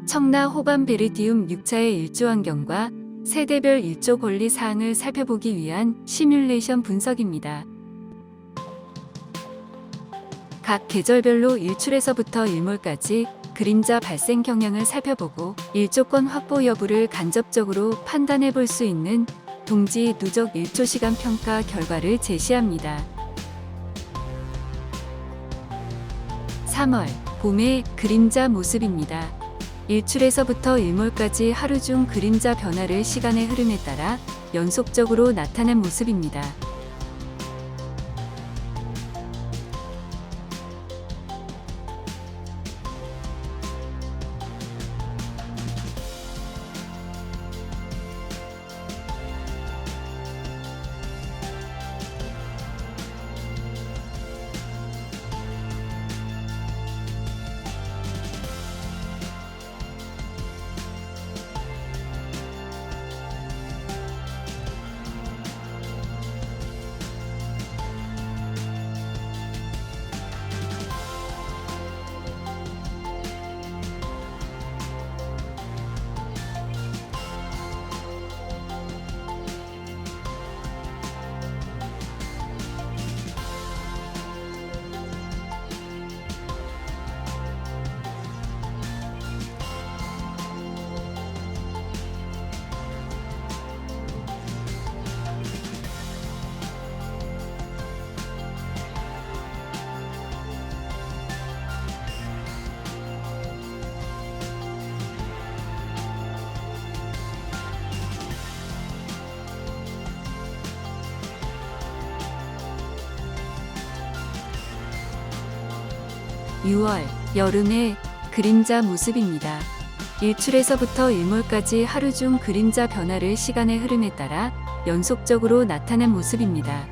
청라 호반베리디움 6차의 일조 환경과 세대별 일조 권리 사항을 살펴보기 위한 시뮬레이션 분석입니다. 각 계절별로 일출에서부터 일몰까지 그림자 발생 경향을 살펴보고 일조권 확보 여부를 간접적으로 판단해 볼 수 있는 동지 누적 일조 시간 평가 결과를 제시합니다. 3월 봄의 그림자 모습입니다. 일출에서부터 일몰까지 하루 중 그림자 변화를 시간의 흐름에 따라 연속적으로 나타낸 모습입니다. (6월) 여름의 그림자 모습입니다. 일출에서부터 일몰까지 하루 중 그림자 변화를 시간의 흐름에 따라 연속적으로 나타낸 모습입니다.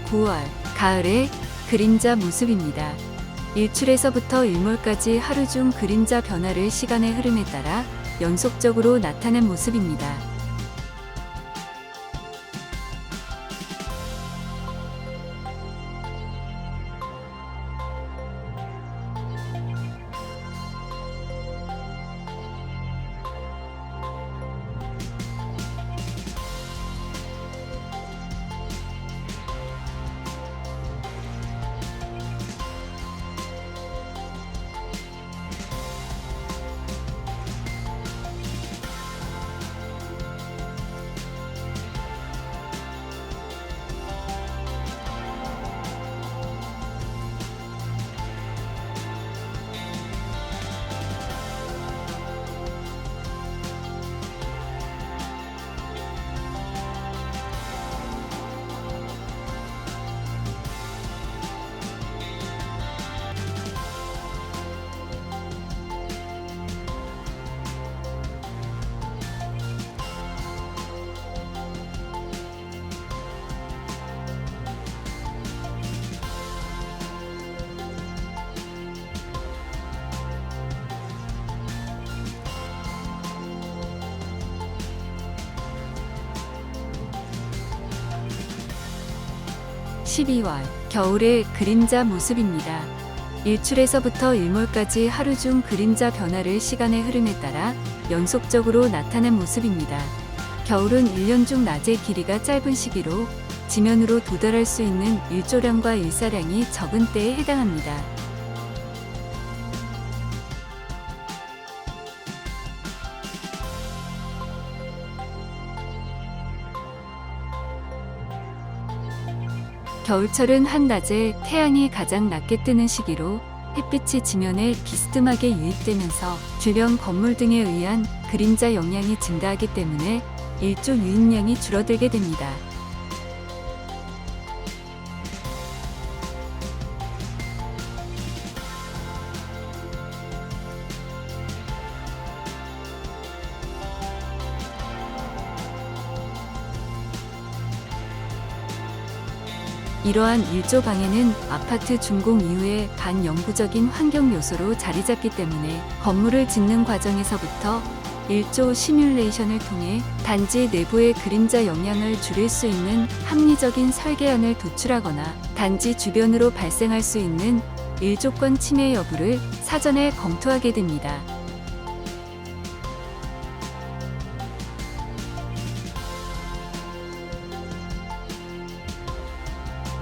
(9월) 가을의 그림자 모습입니다. 일출에서부터 일몰까지 하루 중 그림자 변화를 시간의 흐름에 따라 연속적으로 나타낸 모습입니다. (12월) 겨울의 그림자 모습입니다. 일출에서부터 일몰까지 하루 중 그림자 변화를 시간의 흐름에 따라 연속적으로 나타낸 모습입니다. 겨울은 1년 중 낮의 길이가 짧은 시기로 지면으로 도달할 수 있는 일조량과 일사량이 적은 때에 해당합니다. 겨울철은 한낮에 태양이 가장 낮게 뜨는 시기로 햇빛이 지면에 비스듬하게 유입되면서 주변 건물 등에 의한 그림자 영향이 증가하기 때문에 일조 유입량이 줄어들게 됩니다. 이러한 일조 방해는 아파트 준공 이후에 반영구적인 환경 요소로 자리 잡기 때문에 건물을 짓는 과정에서부터 일조 시뮬레이션을 통해 단지 내부의 그림자 영향을 줄일 수 있는 합리적인 설계안을 도출하거나 단지 주변으로 발생할 수 있는 일조권 침해 여부를 사전에 검토하게 됩니다.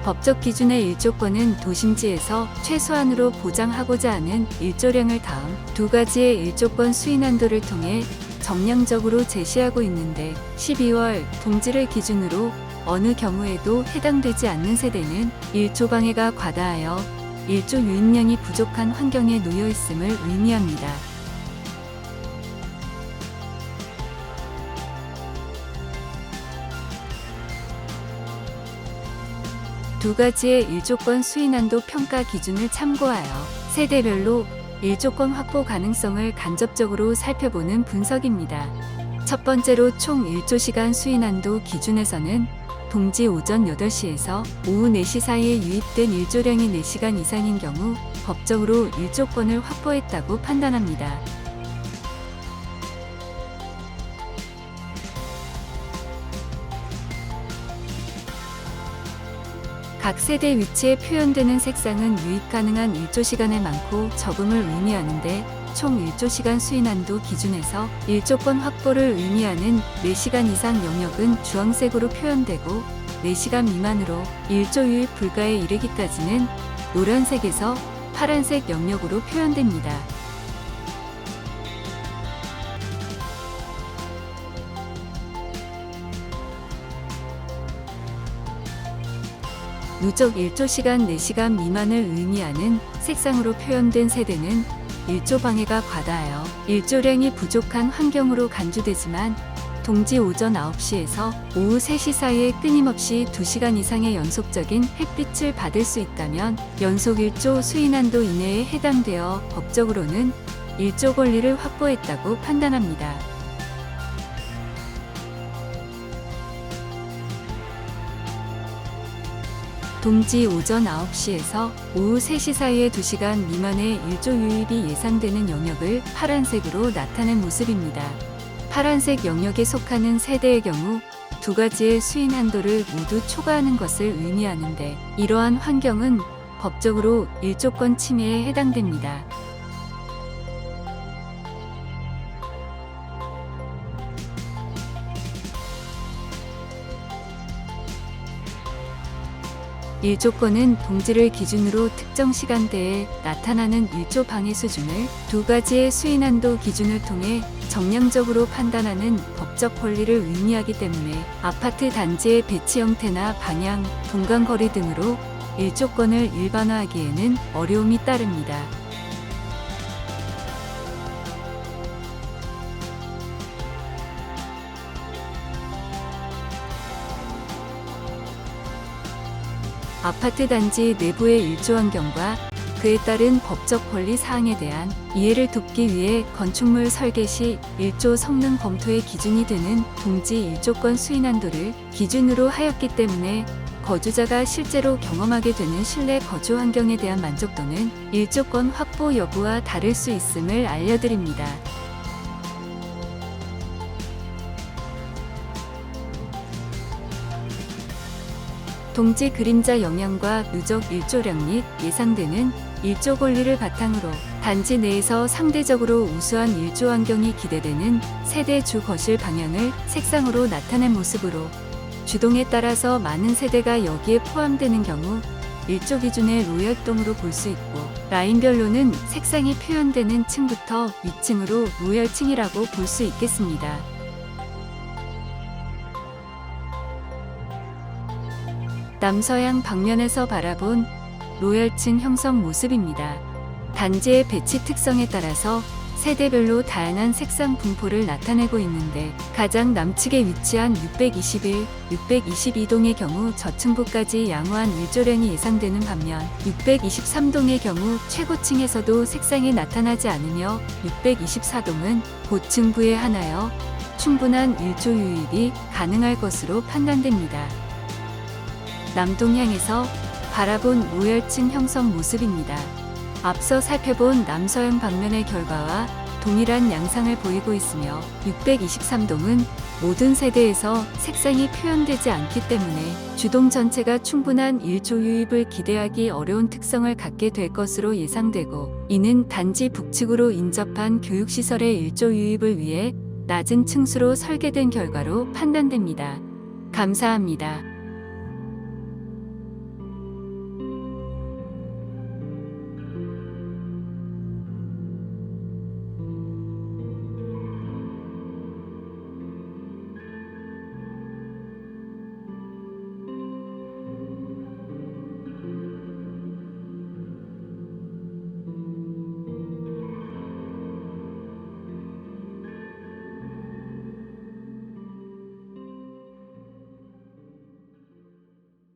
법적 기준의 일조권은 도심지에서 최소한으로 보장하고자 하는 일조량을 다음 두 가지의 일조권 수인 한도를 통해 정량적으로 제시하고 있는데 12월 동지를 기준으로 어느 경우에도 해당되지 않는 세대는 일조 방해가 과다하여 일조 유입량이 부족한 환경에 놓여 있음을 의미합니다. 두 가지의 일조권 수인한도 평가 기준을 참고하여 세대별로 일조권 확보 가능성을 간접적으로 살펴보는 분석입니다. 첫 번째로 총 일조시간 수인한도 기준에서는 동지 오전 8시에서 오후 4시 사이에 유입된 일조량이 4시간 이상인 경우 법적으로 일조권을 확보했다고 판단합니다. 각 세대 위치에 표현되는 색상은 유입 가능한 일조시간의 많고 적음을 의미하는데 총 일조시간 수인한도 기준에서 일조권 확보를 의미하는 4시간 이상 영역은 주황색으로 표현되고 4시간 미만으로 일조 유입 불가에 이르기까지는 노란색에서 파란색 영역으로 표현됩니다. 누적 일조시간 4시간 미만을 의미하는 색상으로 표현된 세대는 일조 방해가 과다하여 일조량이 부족한 환경으로 간주되지만 동지 오전 9시에서 오후 3시 사이에 끊임없이 2시간 이상의 연속적인 햇빛을 받을 수 있다면 연속 일조 수인한도 이내에 해당되어 법적으로는 일조 권리를 확보했다고 판단합니다. 동지 오전 9시에서 오후 3시 사이의 2시간 미만의 일조 유입이 예상되는 영역을 파란색으로 나타낸 모습입니다. 파란색 영역에 속하는 세대의 경우 두 가지의 수인 한도를 모두 초과하는 것을 의미하는데 이러한 환경은 법적으로 일조권 침해에 해당됩니다. 일조권은 동지를 기준으로 특정 시간대에 나타나는 일조 방해 수준을 두 가지의 수인한도 기준을 통해 정량적으로 판단하는 법적 권리를 의미하기 때문에 아파트 단지의 배치 형태나 방향, 동간거리 등으로 일조권을 일반화하기에는 어려움이 따릅니다. 아파트 단지 내부의 일조 환경과 그에 따른 법적 권리 사항에 대한 이해를 돕기 위해 건축물 설계 시 일조 성능 검토의 기준이 되는 동지 일조권 수인 한도를 기준으로 하였기 때문에 거주자가 실제로 경험하게 되는 실내 거주 환경에 대한 만족도는 일조권 확보 여부와 다를 수 있음을 알려드립니다. 동지 그림자 영향과 누적 일조량이 예상되는 일조 권리를 바탕으로 단지 내에서 상대적으로 우수한 일조 환경이 기대되는 세대 주 거실 방향을 색상으로 나타낸 모습으로 주동에 따라서 많은 세대가 여기에 포함되는 경우 일조 기준의 로열동으로 볼 수 있고, 라인별로는 색상이 표현되는 층부터 위층으로 로열층이라고 볼 수 있겠습니다. 남서양 방면에서 바라본 로열층 형성 모습입니다. 단지의 배치 특성에 따라서 세대별로 다양한 색상 분포를 나타내고 있는데, 가장 남측에 위치한 621, 622동의 경우 저층부까지 양호한 일조량이 예상되는 반면 623동의 경우 최고층에서도 색상이 나타나지 않으며 624동은 고층부에 한하여 충분한 일조 유입이 가능할 것으로 판단됩니다. 남동향에서 바라본 로열층 형성 모습입니다. 앞서 살펴본 남서양 방면의 결과와 동일한 양상을 보이고 있으며 623동은 모든 세대에서 색상이 표현되지 않기 때문에 주동 전체가 충분한 일조 유입을 기대하기 어려운 특성을 갖게 될 것으로 예상되고, 이는 단지 북측으로 인접한 교육시설의 일조 유입을 위해 낮은 층수로 설계된 결과로 판단됩니다. 감사합니다.